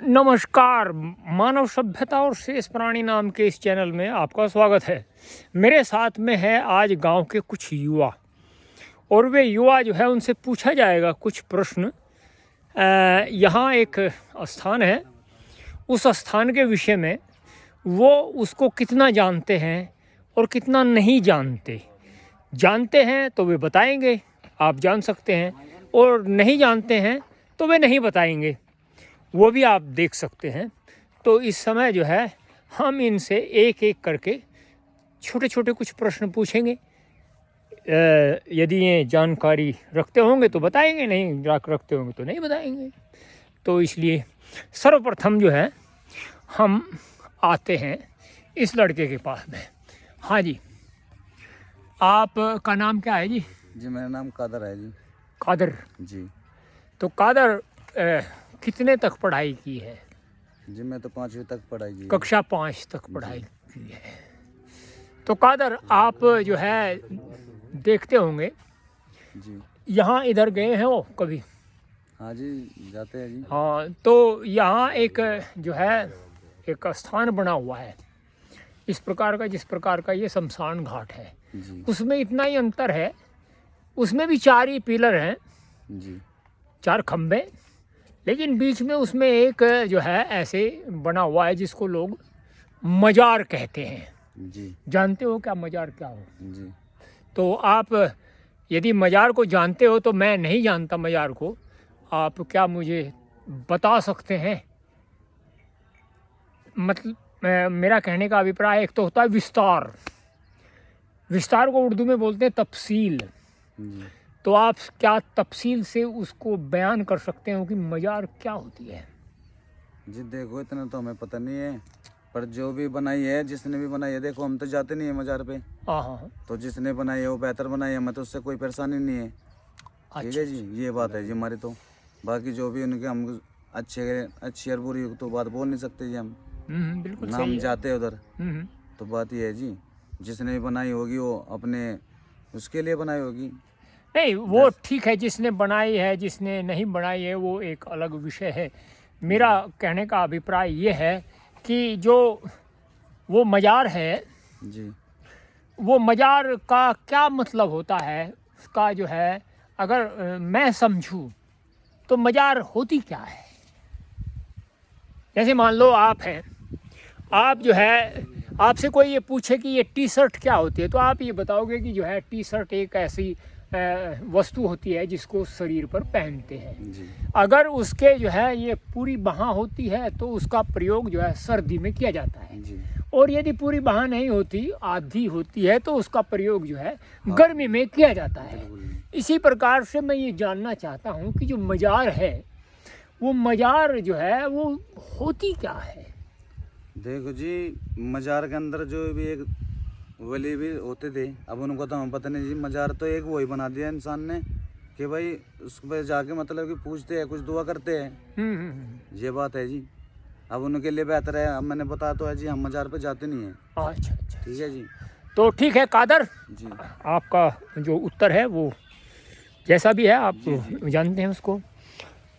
नमस्कार। मानव सभ्यता और शेष प्राणी नाम के इस चैनल में आपका स्वागत है। मेरे साथ में है आज गांव के कुछ युवा, और वे युवा जो है उनसे पूछा जाएगा कुछ प्रश्न। यहाँ एक स्थान है, उस स्थान के विषय में वो उसको कितना जानते हैं और कितना नहीं जानते हैं तो वे बताएंगे, आप जान सकते हैं, और नहीं जानते हैं तो वे नहीं बताएंगे, वो भी आप देख सकते हैं। तो इस समय जो है हम इनसे एक एक करके छोटे छोटे कुछ प्रश्न पूछेंगे। यदि ये जानकारी रखते होंगे तो बताएंगे, नहीं रखते होंगे तो नहीं बताएंगे। तो इसलिए सर्वप्रथम जो है हम आते हैं इस लड़के के पास में। हाँ जी, आपका नाम क्या है जी? जी मेरा नाम कादर है जी। कादर जी। तो कादर कितने तक पढ़ाई की है? जी मैं तो 5वीं तक पढ़ाई की है। कक्षा 5 तक पढ़ाई की है। तो कादर आप जो है देखते होंगे, जी यहाँ इधर गए हैं वो कभी? हाँ जी, जाते हैं जी। हाँ, तो यहाँ एक जो है एक स्थान बना हुआ है इस प्रकार का, जिस प्रकार का ये शमशान घाट है जी उसमें इतना ही अंतर है, उसमें भी 4 ही पिलर हैं, जी 4 खंबे, लेकिन बीच में उसमें एक जो है ऐसे बना हुआ है जिसको लोग मजार कहते हैं। जी जानते हो क्या मजार क्या हो? जी तो आप यदि मजार को जानते हो तो मैं नहीं जानता मजार को, आप क्या मुझे बता सकते हैं? मतलब मेरा कहने का अभिप्राय, एक तो होता है विस्तार को उर्दू में बोलते हैं तफसील। जी तो आप क्या तफसील से उसको बयान कर सकते हो कि मजार क्या होती है? जी देखो, इतना तो हमें पता नहीं है, पर जो भी बनाई है, जिसने भी बनाई है, देखो हम तो जाते नहीं है मजार पे। हाँ, तो जिसने बनाई है वो बेहतर बनाई है, हमें तो उससे कोई परेशानी नहीं है। ठीक है जी, ये बात है जी हमारी। तो बाकी जो भी उनके हम अच्छी और बुरी तो बात बोल नहीं सकते जी हम। बिल्कुल ना सही हम है। जाते हैं उधर। हम्म। तो बात ये है जी, जिसने भी बनाई होगी वो अपने उसके लिए बनाई होगी। नहीं, वो ठीक है, जिसने बनाई है, जिसने नहीं बनाई है वो एक अलग विषय है। मेरा कहने का अभिप्राय ये है कि जो वो मजार है, जी वो मजार का क्या मतलब होता है, उसका जो है अगर मैं समझूं तो मजार होती क्या है? जैसे मान लो आप हैं, आप जो है आपसे कोई ये पूछे कि ये टी शर्ट क्या होती है, तो आप ये बताओगे कि जो है टी शर्ट एक ऐसी वस्तु होती है जिसको शरीर पर पहनते हैं। जी अगर उसके जो है ये पूरी बाँह होती है तो उसका प्रयोग जो है सर्दी में किया जाता है, जी और यदि पूरी बाँह नहीं होती, आधी होती है, तो उसका प्रयोग जो है गर्मी में किया जाता है। इसी प्रकार से मैं ये जानना चाहता हूँ कि जो मजार है, वो मजार जो है वो होती क्या है? देखो जी, मजार के अंदर जो भी एक वली भी होते थे, अब उनको तो हमें पता नहीं जी। मजार तो एक वही बना दिया इंसान ने कि भाई उस पर जाके मतलब कि पूछते हैं, कुछ दुआ करते हैं। ये बात है जी। अब उनके लिए बेहतर है, अब मैंने बताया तो है जी, हम मजार पे जाते नहीं हैं। अच्छा अच्छा, ठीक है जी। तो ठीक है कादर, जी आपका जो उत्तर है वो जैसा भी है आप जानते हैं उसको।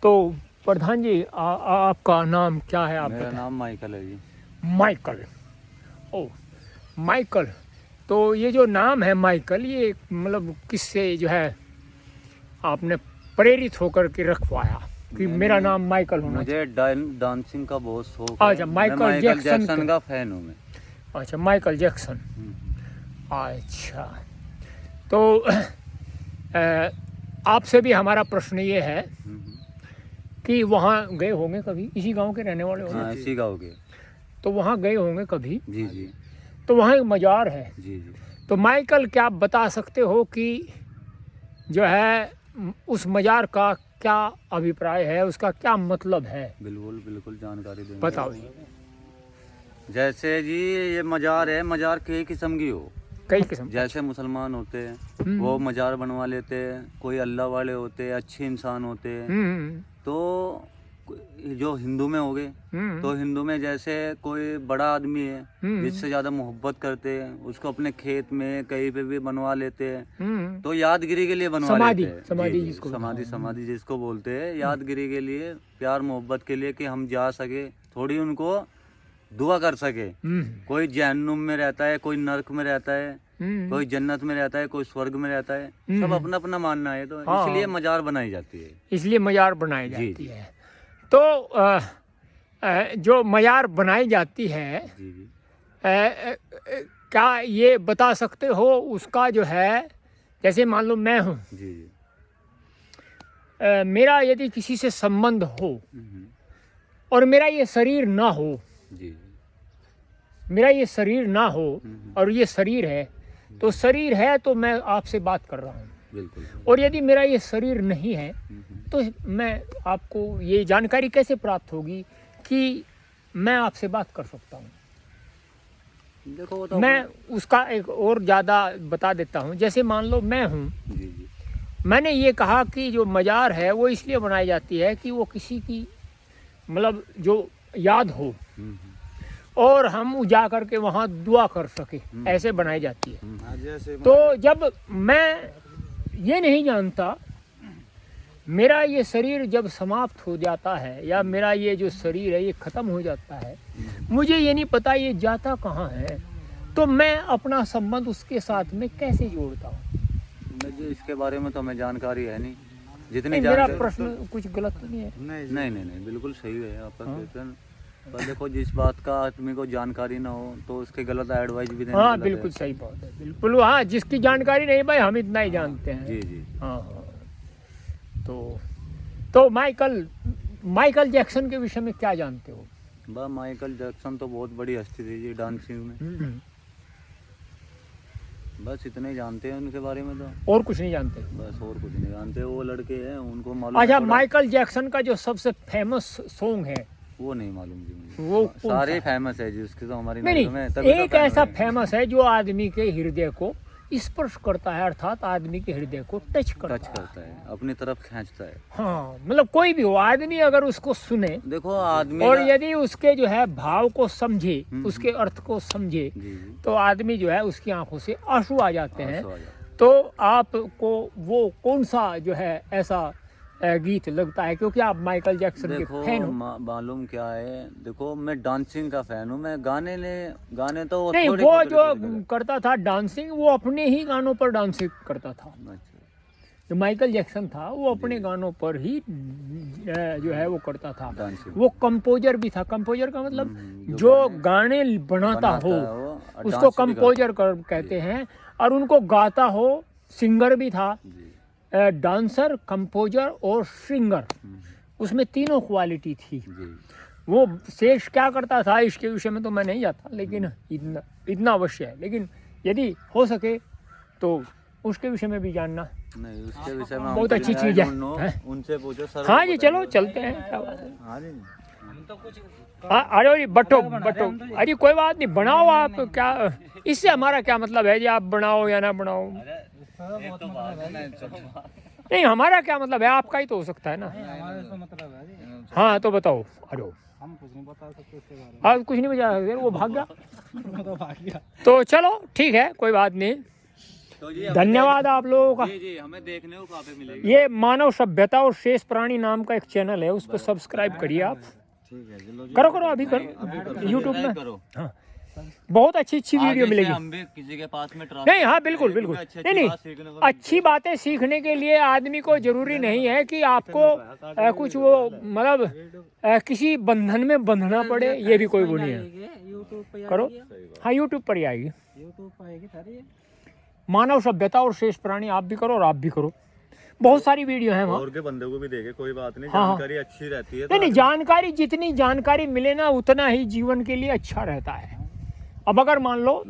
तो प्रधान जी, आपका नाम क्या है? आप मेरा बताएं। नाम माइकल है जी। माइकल। ओ, माइकल। तो ये जो नाम है माइकल, ये मतलब किससे जो है आपने प्रेरित होकर के रखवाया कि मेरा नाम माइकल होना चाहिए? मुझे डांसिंग का बहुत शौक है। अच्छा, माइकल मैं जैक्सन का फैन हूँ मैं। अच्छा, माइकल जैक्सन। अच्छा, तो आपसे भी हमारा प्रश्न ये है कि वहाँ गए होंगे कभी, इसी गांव के रहने वाले होंगे? हाँ, इसी गाँव के। तो वहाँ गए होंगे कभी? जी जी तो वहाँ एक मजार है। जी जी तो माइकल, क्या आप बता सकते हो कि जो है उस मजार का क्या अभिप्राय है, उसका क्या मतलब है? बिल्कुल बिल्कुल जानकारी देंगे। बताओ जी। जैसे जी ये मजार है, मजार कई किस्म की हो। कई किस्म। जैसे मुसलमान होते हैं वो मजार बनवा लेते हैं, कोई अल्लाह वाले होते हैं, अच्छे इंसान होते हैं। तो जो हिंदू में हो गए, तो हिंदू में जैसे कोई बड़ा आदमी है जिससे ज्यादा मोहब्बत करते हैं, उसको अपने खेत में कहीं पे भी बनवा लेते हैं, तो यादगिरी के लिए बनवा लेते हैं। समाधि जी, जिसको समाधि जिसको बोलते हैं, यादगिरी के लिए, प्यार मोहब्बत के लिए, कि हम जा सके, थोड़ी उनको दुआ कर सके। कोई जहन्नुम में रहता है, कोई नरक में रहता है, कोई जन्नत में रहता है, कोई स्वर्ग में रहता है, सब अपना अपना मानना है, तो इसलिए मजार बनाई जाती है। इसलिए मजार बनाई जाती है। तो जो मजार बनाई जाती है, जी जी क्या ये बता सकते हो उसका जो है, जैसे मान लो मैं हूँ, जी जी मेरा यदि किसी से संबंध हो और मेरा ये शरीर ना हो, जी मेरा ये शरीर ना हो और ये शरीर है, तो शरीर है तो मैं आपसे बात कर रहा हूँ, बिल्कुल। और यदि मेरा ये शरीर नहीं है तो मैं आपको ये जानकारी कैसे प्राप्त होगी कि मैं आपसे बात कर सकता हूँ? देखो वो तो मैं उसका एक और ज़्यादा बता देता हूँ। जैसे मान लो मैं हूँ, जी जी मैंने ये कहा कि जो मजार है वो इसलिए बनाई जाती है कि वो किसी की मतलब जो याद हो और हम जा कर के वहाँ दुआ कर सके, ऐसे बनाई जाती है। हाँ, जैसे तो जब मैं ये नहीं जानता, मेरा ये शरीर जब समाप्त हो जाता है या मेरा ये जो शरीर है ये ख़त्म हो जाता है, मुझे ये नहीं पता ये जाता कहाँ है, तो मैं अपना संबंध उसके साथ में कैसे जोड़ता हूँ? मुझे इसके बारे में तो हमें जानकारी है नहीं, जितनी नहीं, मेरा जानकारी। प्रश्न कुछ गलत तो नहीं है? नहीं, बिल्कुल सही है आपका क्वेश्चन। पर देखो, जिस बात का आदमी को जानकारी ना हो तो उसके गलत एडवाइस भी देना हाँ गलत बिल्कुल है। सही बात है, बिल्कुल। हाँ, जिसकी जानकारी नहीं भाई, हम इतना ही जानते हैं। जी जी हाँ हाँ। तो माइकल जैक्सन के विषय में क्या जानते हो? बस माइकल जैक्सन तो बहुत बड़ी हस्ती थी जी डांसिंग में, बस इतना ही जानते हैं उनके बारे में, तो और कुछ नहीं जानते? बस और कुछ नहीं जानते। वो लड़के हैं, उनको मालूम अच्छा, है थोड़ा। माइकल जैक्सन का जो सबसे फेमस सॉन्ग है वो नहीं मालूम जी मुझे। वो कौन सारे सा? फेमस है जी उसके, तो हमारी नहीं नजर में नहीं, तभी तो एक famous ऐसा है। फेमस है जो आदमी के हृदय को स्पर्श करता है, अर्थात आदमी के हृदय को टच टच करता करता है, अपनी तरफ खींचता है। हाँ, मतलब कोई भी हो आदमी अगर उसको सुने देखो आदमी और का- यदि उसके जो है भाव को समझे, उसके अर्थ को समझे, जी जी तो आदमी जो है उसकी आंखों से आंसू आ जाते हैं। आंसू आ जाते हैं। तो आपको वो कौन सा जो है ऐसा गीत लगता है, क्योंकि आप माइकल जैक्सन के देखो फैन हो? मालूम क्या है, देखो मैं डांसिंग का फैन हूँ, मैं गाने तो नहीं, थोड़े वो बहुत जो थोड़े करता था डांसिंग, वो अपने ही गानों पर डांसिंग करता था। अच्छा जो माइकल जैक्सन था वो अपने गानों पर ही जो है वो करता था। डांसिंग वो कंपोजर भी था। कंपोजर का मतलब जो जो गाने बनाता हो है वो, और उसको डांस भी कंपोजर कहते हैं, और उनको गाता हो, सिंगर भी था। जी डांसर, कंपोजर और सिंगर, उसमें तीनों क्वालिटी थी। जी वो शेष क्या करता था इसके विषय में तो मैं नहीं जाता, लेकिन इतना अवश्य है, लेकिन यदि हो सके तो उसके विषय में भी जानना नहीं, उसके विषय में बहुत हम अच्छी तो चीज़ I है। don't know, हैं? उनसे पूछो सर। हाँ जी, चलो चलते हैं, क्या बात है। हाँ जी हाँ, अरे जी, बटो अरे कोई बात नहीं, बनाओ आप, क्या इससे हमारा क्या मतलब है जी, आप बनाओ या ना बनाओ। नहीं, हमारा क्या मतलब है, आपका ही तो हो सकता है ना। हाँ तो बताओ। अरे हम कुछ नहीं बता सकते इसके बारे में। हाँ, कुछ नहीं बचा सकते, वो भाग गया। तो चलो ठीक है, कोई बात नहीं। तो जी धन्यवाद आप लोगों का। जी हमें देखने को कहाँ पे मिलेगी? ये मानव सभ्यता और शेष प्राणी नाम का एक चैनल है, उस पर सब्सक्राइब करिए आप। ठीक है, चलो जी। करो अभी करो यूट्यूब में। करो। हाँ, बहुत अच्छी वीडियो आगे से मिलेगी। हम भी किसी के पास में नहीं, हाँ बिल्कुल बिल्कुल। नहीं, अच्छी बातें सीखने के लिए आदमी को जरूरी नहीं है कि आपको कुछ वो मतलब किसी बंधन में बंधना पड़े, ये भी कोई वो नहीं है। यूट्यूब पे करो, हाँ यूट्यूब पर ही आएगी। यूट्यूब पे आएगी सारी। मानव सभ्यता और शेष प्राणी, आप भी करो और आप भी करो, बहुत सारी वीडियो है वहाँ। और के बंदे को भी देखे, कोई बात नहीं, हाँ, हाँ। जानकारी अच्छी रहती है। नहीं, जानकारी जितनी जानकारी मिले ना उतना ही जीवन के लिए अच्छा रहता है। अब अगर मान लो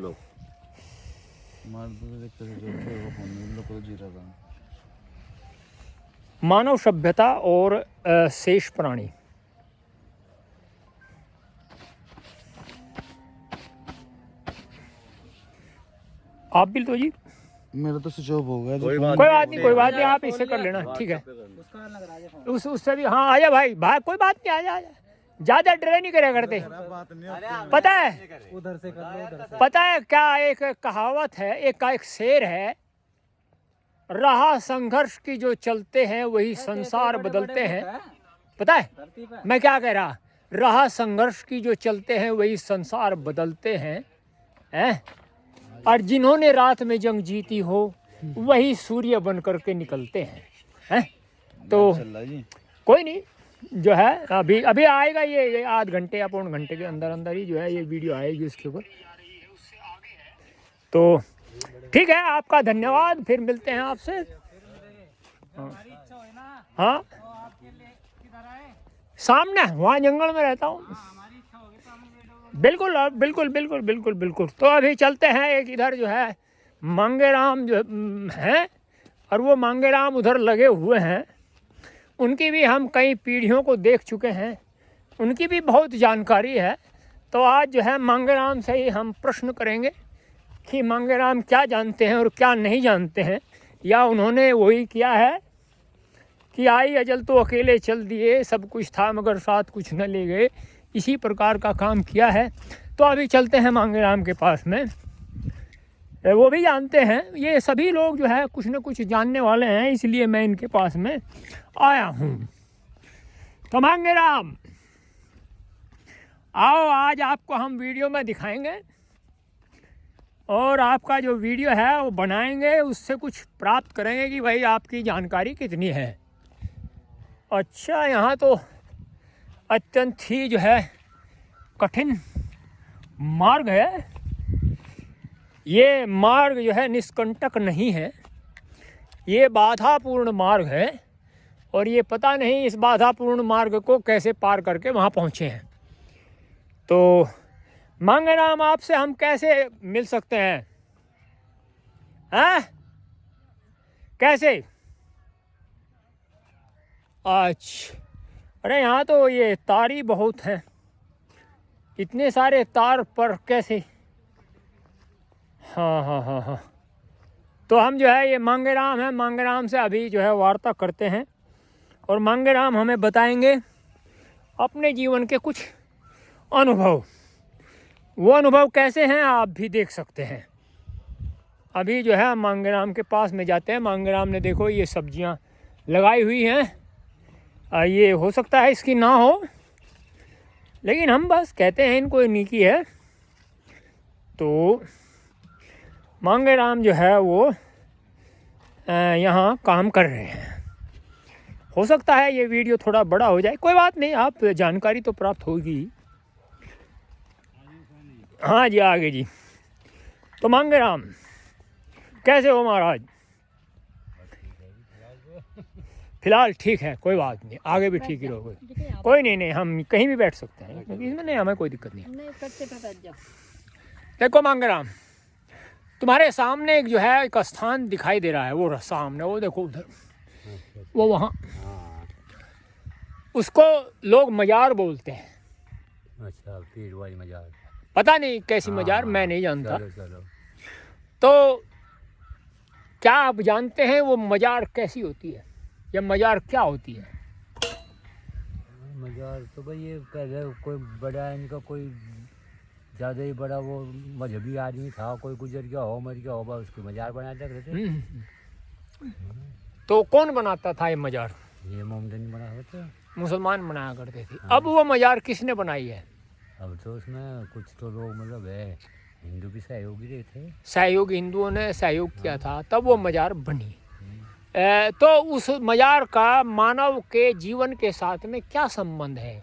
मानव सभ्यता और शेष प्राणी, आप भी तो जी मेरा तो स्विच ऑफ हो गया जी। कोई बात कोई बात नहीं, कोई बात नहीं, आप इससे कर लेना, ठीक है। उसका लग रहा है फोन। उससे भी, हाँ आजा भाई, कोई बात नहीं, आजा आजा, ज्यादा ड्रे नहीं करे करते। बात नहीं पता है, उधर से कर लो, उधर से। पता है क्या, एक कहावत है, एक शेर है, रहा संघर्ष की जो चलते हैं वही संसार बदलते हैं। पता है धरती पे मैं क्या कह रहा, रहा संघर्ष की जो चलते हैं वही संसार बदलते हैं, और जिन्होंने रात में जंग जीती हो वही सूर्य बन करके निकलते हैं। तो चल रहा जी। कोई नहीं, जो है अभी अभी आएगा, ये आध घंटे या पौन घंटे के अंदर अंदर ही जो है ये वीडियो आएगी उसके ऊपर। तो ठीक है, आपका धन्यवाद, फिर मिलते हैं आपसे। हमारी इच्छा हो ना हाँ, तो आपके लिए किधर आए? सामने वहाँ जंगल में रहता हूँ। हमारी इच्छा होगी तो हम वीडियो बिल्कुल बिल्कुल बिल्कुल बिल्कुल बिल्कुल। तो अभी चलते हैं, एक इधर जो है मांगेराम जो हैं, और वो मांगेराम उधर लगे हुए हैं, उनकी भी हम कई पीढ़ियों को देख चुके हैं, उनकी भी बहुत जानकारी है। तो आज जो है मांगेराम से ही हम प्रश्न करेंगे कि मांगेराम क्या जानते हैं और क्या नहीं जानते हैं, या उन्होंने वही किया है कि आई अजल तो अकेले चल दिए, सब कुछ था मगर साथ कुछ न ले गए, इसी प्रकार का काम किया है। तो अभी चलते हैं मांगेराम के पास में, वो भी जानते हैं, ये सभी लोग जो है कुछ न कुछ जानने वाले हैं, इसलिए मैं इनके पास में आया हूँ। तो मांगेराम आओ, आज आपको हम वीडियो में दिखाएंगे, और आपका जो वीडियो है वो बनाएंगे, उससे कुछ प्राप्त करेंगे कि भाई आपकी जानकारी कितनी है। अच्छा, यहाँ तो अत्यंत ही जो है कठिन मार्ग है, ये मार्ग जो है निष्कंटक नहीं है, ये बाधापूर्ण मार्ग है, और ये पता नहीं इस बाधापूर्ण मार्ग को कैसे पार करके वहाँ पहुँचे हैं। तो मांगेराम, आपसे हम कैसे मिल सकते हैं? कैसे? अच्छा, अरे यहाँ तो ये तार ही बहुत हैं, इतने सारे तार पर कैसे? हाँ हाँ हाँ हाँ। तो हम जो है ये मांगेराम है, मांगेराम से अभी जो है वार्ता करते हैं, और मांगेराम हमें बताएंगे अपने जीवन के कुछ अनुभव। वो अनुभव कैसे हैं आप भी देख सकते हैं। अभी जो है मांगेराम के पास में जाते हैं। मांगेराम ने देखो ये सब्जियां लगाई हुई हैं, ये हो सकता है इसकी ना हो, लेकिन हम बस कहते हैं इनको इन्हीं की है। तो मांगेराम जो है वो यहाँ काम कर रहे हैं। हो सकता है ये वीडियो थोड़ा बड़ा हो जाए, कोई बात नहीं, आप जानकारी तो प्राप्त होगी। हाँ जी, आगे जी। तो मांगेराम कैसे हो महाराज? फिलहाल ठीक है, कोई बात नहीं, आगे भी ठीक ही रहोगे। कोई नहीं, हम कहीं भी बैठ सकते हैं, क्योंकि इसमें नहीं, हमें कोई दिक्कत नहीं। देखो मांगेराम, तुम्हारे सामने एक जो है एक स्थान दिखाई दे रहा है, वो सामने, वो देखो उधर, वो वहाँ, उसको लोग मजार बोलते हैं। अच्छा, पीर वाली मजार। पता नहीं कैसी मजार, मैं नहीं जानता। चलो। तो क्या आप जानते हैं वो मजार कैसी होती है, या मजार क्या होती है? मजार तो भाई ये पहले कोई बड़ा इनका कोई ज़्यादा ही बड़ा वो मजहबी आदमी था, कोई गुजर गया हो, मर गया हो, उसकी मजार बना देते थे। तो कौन बनाता था ये मजार? ये मोमदन बना होता, मुसलमान बनाया करते थे। अब वो मजार किसने बनाई है? अब तो उसमें कुछ तो लोग मतलब है हिंदू भी सहयोगी रहे थे, सहयोगी हिंदुओं ने सहयोग किया था, तब वो मजार बनी। तो उस मजार का मानव के जीवन के साथ में क्या संबंध है?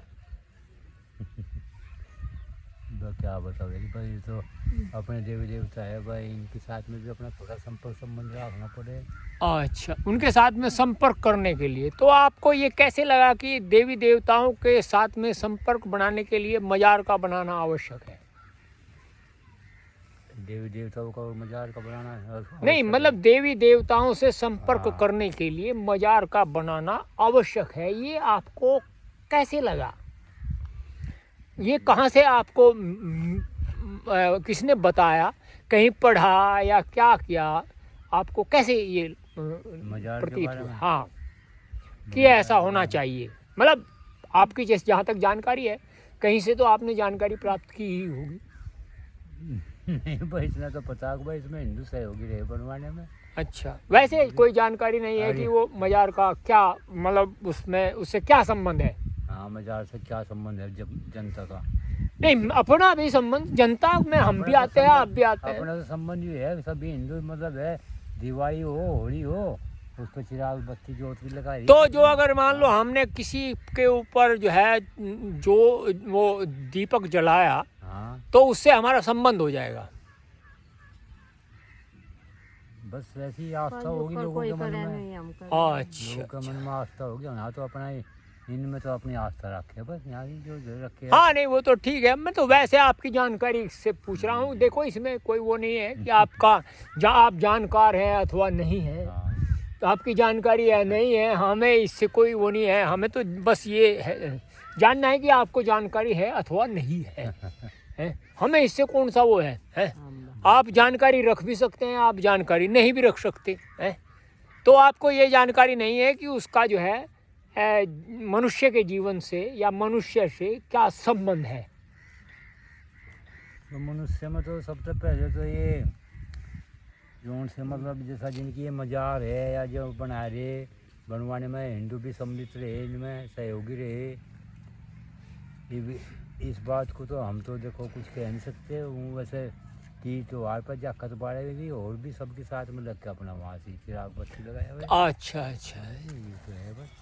तो क्या बताओ भाई, तो अपने देवी देवता है भाई, इनके साथ में भी अपना थोड़ा संपर्क संबंध रखना पड़े। अच्छा, उनके साथ में संपर्क करने के लिए। तो आपको ये कैसे लगा कि देवी देवताओं के साथ में संपर्क बनाने के लिए मजार का बनाना आवश्यक है? देवी देवताओं का मजार का बनाना नहीं, मतलब देवी देवताओं से संपर्क करने के लिए मजार का बनाना आवश्यक है, ये आपको कैसे लगा? ये कहाँ से आपको किसने बताया, कहीं पढ़ा या क्या किया? आपको कैसे ये मजार के प्रतीत बारे हुआ? में? हाँ, कि ऐसा होना चाहिए, मतलब आपकी जैसे जहाँ तक जानकारी है, कहीं से तो आपने जानकारी प्राप्त की ही होगी। नहीं भाई, इतना तो पता है भाई, इसमें हिंदू सहयोगी रहे बनवाने में। अच्छा, वैसे कोई जानकारी नहीं है कि वो मजार का क्या, मतलब उसमें उससे क्या संबंध है? हाँ, मजार से क्या संबंध है जब जनता का? नहीं, अपना भी संबंध, जनता में हम भी आते हैं, आप भी आते हैं। अपना तो संबंध ये है, सभी हिंदू मतलब है, दिवाली हो, होली हो, उस पर चिराग बत्ती जोत भी लगाई। तो जो अगर मान लो हमने किसी के ऊपर जो है जो वो दीपक जलाया, हाँ, तो उससे हमारा संबंध हो जाएगा। बस ऐसी आस्था होगी लोगों के मन में। अच्छा, लोगों के मन में आस्था होगी। यहाँ तो अपना इनमें तो अपनी आस्था रखे, बस यहाँ की जो रखे। हाँ, नहीं वो तो ठीक है, मैं तो वैसे आपकी जानकारी से पूछ रहा हूँ। देखो, इसमें कोई वो नहीं है कि आपका आप जानकार है अथवा नहीं है, तो आपकी जानकारी है नहीं है, हमें इससे कोई वो नहीं है। हमें तो बस ये है जानना है कि आपको जानकारी है अथवा नहीं है, है? हमें इससे कौन सा वो है? आप जानकारी रख भी सकते हैं, आप जानकारी नहीं भी रख सकते हैं। तो आपको ये जानकारी नहीं है कि उसका जो है मनुष्य के जीवन से या मनुष्य से क्या संबंध है। तो मनुष्य में तो सबसे पहले तो ये जोन से मतलब जैसा जिनकी ये मजार है या जो बना रहे बनवाने में हिंदू भी सम्मिलित रहे, इनमें सहयोगी रहे। ये भी इस बात को तो हम तो देखो कुछ कह नहीं सकते। वो वैसे तीज त्योहार पर जाकर बाड़े भी और भी सबके साथ में लग के अपना वहाँ से चिराग बत्ती लगाया हुआ है। अच्छा अच्छा, ये तो है बस।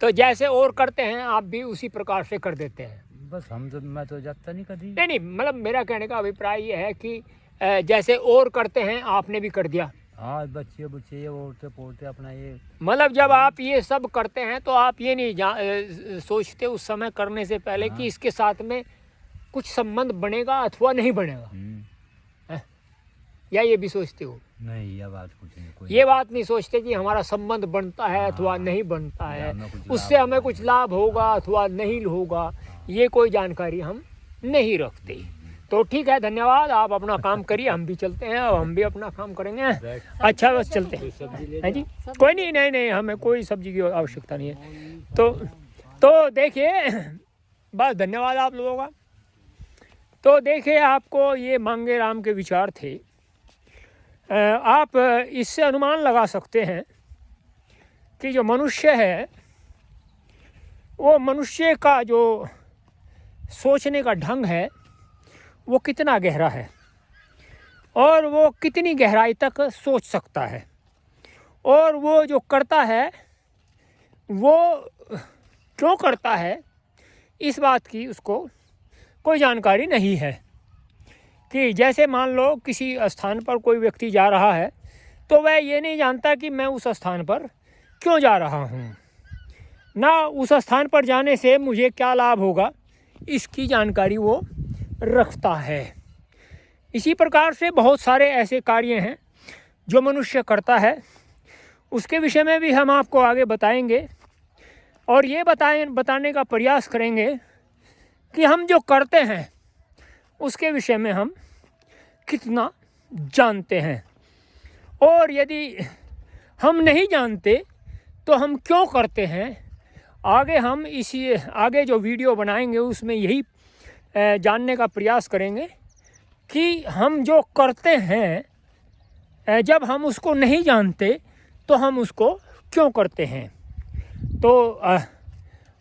तो जैसे और करते हैं आप भी उसी प्रकार से कर देते हैं? बस हम तो, मैं तो जाता नहीं कभी। नहीं नहीं, मतलब मेरा कहने का अभिप्राय ये है कि जैसे और करते हैं आपने भी कर दिया। हाँ, बच्चे ये औरते पोते अपना ये। मतलब जब आप ये सब करते हैं तो आप ये नहीं सोचते उस समय करने से पहले कि इसके साथ में कुछ संबंध बनेगा अथवा नहीं बनेगा, या ये भी सोचते हो? नहीं, ये बात कुछ नहीं, कोई ये बात नहीं सोचते कि हमारा संबंध बनता है अथवा नहीं बनता है, उससे हमें कुछ लाभ होगा अथवा नहीं होगा, ये कोई जानकारी हम नहीं रखते। तो ठीक है, धन्यवाद, आप अपना काम करिए, हम भी चलते हैं, अब हम भी अपना काम करेंगे। अच्छा, बस चलते हैं जी। कोई नहीं नहीं नहीं, हमें कोई सब्जी की आवश्यकता नहीं है। तो देखिए, बस धन्यवाद आप लोगों का। तो देखिए, आपको ये मांगे राम के विचार थे। आप इससे अनुमान लगा सकते हैं कि जो मनुष्य है वो मनुष्य का जो सोचने का ढंग है वो कितना गहरा है और वो कितनी गहराई तक सोच सकता है, और वो जो करता है वो क्यों करता है, इस बात की उसको कोई जानकारी नहीं है। कि जैसे मान लो किसी स्थान पर कोई व्यक्ति जा रहा है तो वह ये नहीं जानता कि मैं उस स्थान पर क्यों जा रहा हूँ, ना उस स्थान पर जाने से मुझे क्या लाभ होगा, इसकी जानकारी वो रखता है। इसी प्रकार से बहुत सारे ऐसे कार्य हैं जो मनुष्य करता है, उसके विषय में भी हम आपको आगे बताएंगे और ये बताने का प्रयास करेंगे कि हम जो करते हैं उसके विषय में हम कितना जानते हैं, और यदि हम नहीं जानते तो हम क्यों करते हैं। आगे हम आगे जो वीडियो बनाएंगे उसमें यही जानने का प्रयास करेंगे कि हम जो करते हैं जब हम उसको नहीं जानते तो हम उसको क्यों करते हैं। तो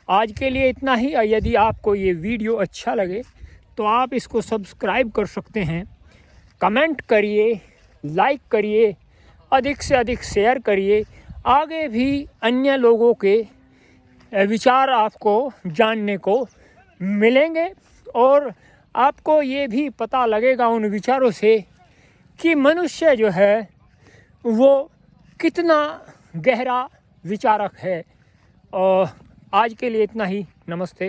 आज के लिए इतना ही। यदि आपको ये वीडियो अच्छा लगे तो आप इसको सब्सक्राइब कर सकते हैं, कमेंट करिए, लाइक करिए, अधिक से अधिक शेयर करिए। आगे भी अन्य लोगों के विचार आपको जानने को मिलेंगे और आपको ये भी पता लगेगा उन विचारों से कि मनुष्य जो है वो कितना गहरा विचारक है। और आज के लिए इतना ही। नमस्ते।